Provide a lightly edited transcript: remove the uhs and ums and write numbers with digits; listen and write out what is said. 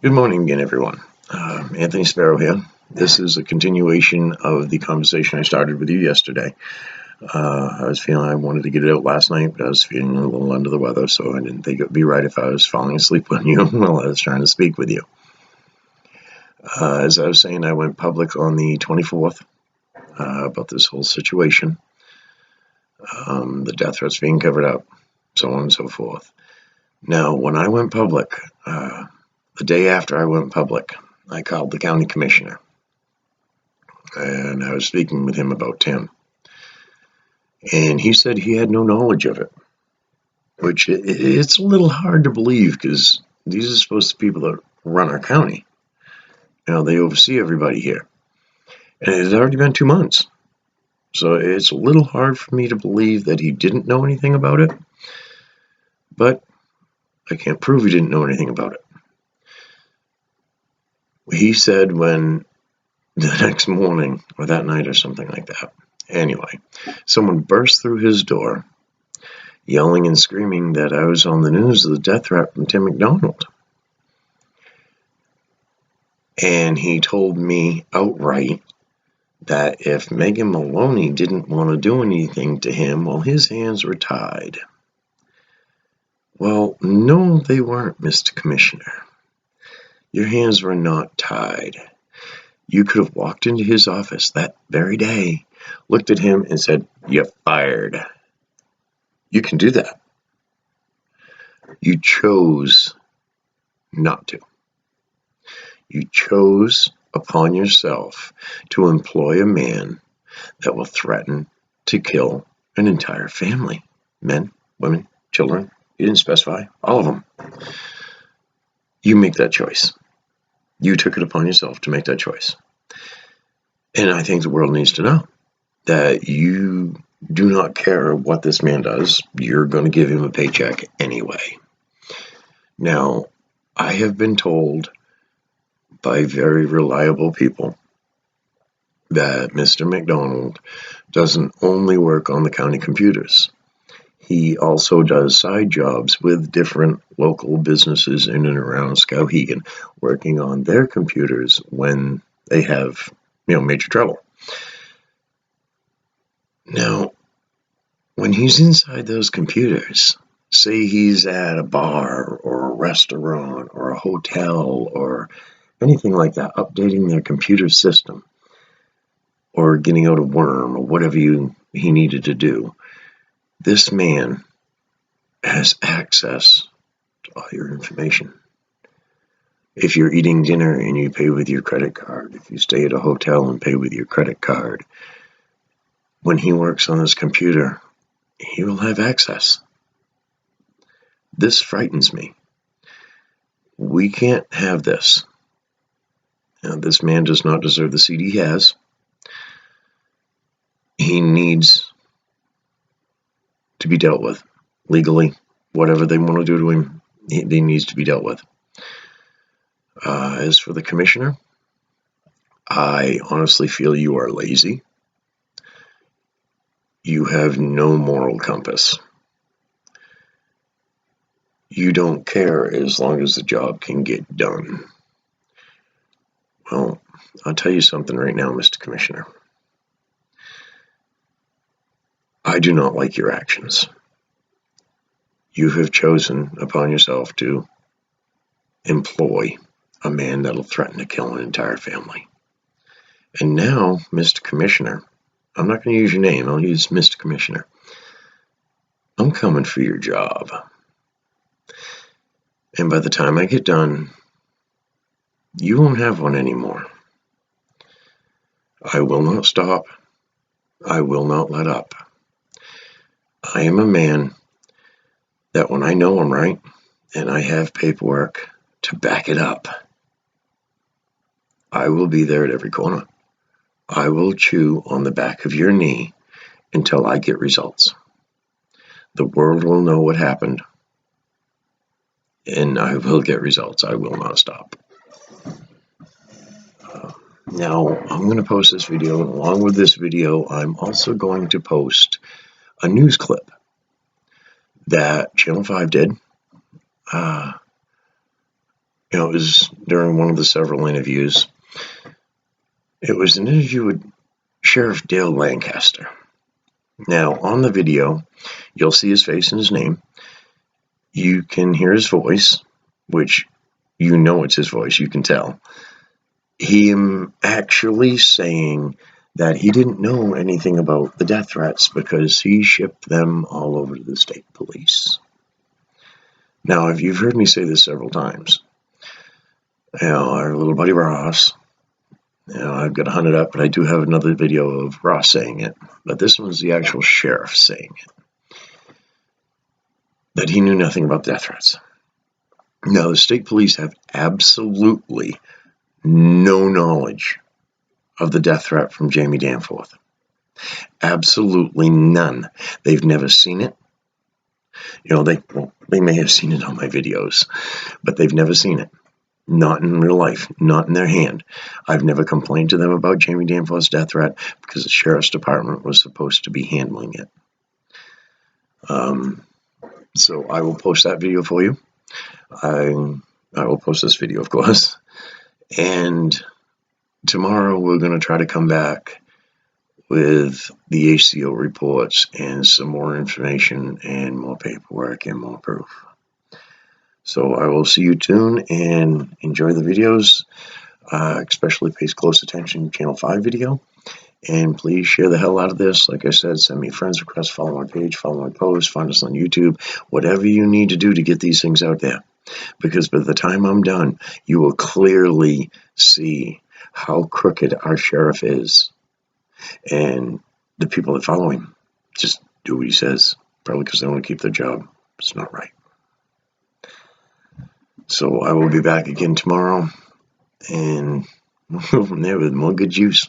Good morning again, everyone. Anthony Sparrow here. This is a continuation of the conversation I started with you yesterday. I was feeling I wanted to get it out last night, but I was feeling a little under the weather, so I didn't think it would be right if I was falling asleep on you while I was trying to speak with you. As I was saying, I went public on the 24th about this whole situation. The death threats being covered up, so on and so forth. Now, when I went public, the day after I went public, I called the county commissioner, and I was speaking with him about Tim. And he said he had no knowledge of it, which it's a little hard to believe because these are supposed to be people that run our county. They oversee everybody here. And it had already been 2 months. So it's a little hard for me to believe that he didn't know anything about it. But I can't prove he didn't know anything about it. He said when the next morning or that night or something like that. Anyway, someone burst through his door yelling and screaming that I was on the news of the death threat from Tim McDonald. And he told me outright that if Megan Maloney didn't want to do anything to him, well, his hands were tied. Well, no, they weren't, Mr. Commissioner. Your hands were not tied. You could have walked into his office that very day, looked at him and said, "You're fired." You can do that. You chose not to. You chose upon yourself to employ a man that will threaten to kill an entire family. Men, women, children. You didn't specify. All of them. You make that choice. You took it upon yourself to make that choice. And I think the world needs to know that you do not care what this man does. You're going to give him a paycheck anyway. Now, I have been told by very reliable people that Mr. McDonald doesn't only work on the county computers. He also does side jobs with different local businesses in and around Skowhegan, working on their computers when they have, major trouble. Now, when he's inside those computers, say he's at a bar or a restaurant or a hotel or anything like that, updating their computer system or getting out a worm or whatever he needed to do, this man has access to all your information. If you're eating dinner and you pay with your credit card, if you stay at a hotel and pay with your credit card, when he works on his computer, he will have access. This frightens me. We can't have this. Now, this man does not deserve the seat he has. He needs to be dealt with legally. Whatever they want to do to him, he needs to be dealt with. As for the commissioner, I honestly feel you are lazy. You have no moral compass. You don't care as long as the job can get done. Well, I'll tell you something right now, Mr. Commissioner. I do not like your actions. You have chosen upon yourself to employ a man that'll threaten to kill an entire family. And now, Mr. Commissioner, I'm not going to use your name, I'll use Mr. Commissioner. I'm coming for your job. And by the time I get done, you won't have one anymore. I will not stop. I will not let up. I am a man that when I know I'm right and I have paperwork to back it up, I will be there at every corner. I will chew on the back of your knee until I get results. The world will know what happened, and I will get results. I will not stop. Now, I'm going to post this video, and along with this video, I'm also going to post a news clip that Channel 5 did. It was during one of the several interviews. It was an interview with Sheriff Dale Lancaster. Now, on the video, you'll see his face and his name. You can hear his voice, which you know it's his voice, you can tell. Him actually saying that he didn't know anything about the death threats because he shipped them all over to the state police. Now, if you've heard me say this several times, our little buddy Ross, I've got to hunt it up, but I do have another video of Ross saying it. But this one's the actual sheriff saying it, that he knew nothing about death threats. Now, the state police have absolutely no knowledge of the death threat from Jamie Danforth. Absolutely none. They've never seen it. They may have seen it on my videos, but they've never seen it. Not in real life, not in their hand. I've never complained to them about Jamie Danforth's death threat because the sheriff's department was supposed to be handling it. So I will post that video for you. I will post this video, of course. And tomorrow we're going to try to come back with the ACO reports and some more information and more paperwork and more proof. So I will see you soon and enjoy the videos. Especially pay close attention to Channel 5 video. And please share the hell out of this. Like I said, send me friends requests, follow my page, follow my posts, find us on YouTube, whatever you need to do to get these things out there. Because by the time I'm done, you will clearly see how crooked our sheriff is. And the people that follow him just do what he says, probably because they want to keep their job. It's not right. So I will be back again tomorrow, and we'll go from there with more good juice.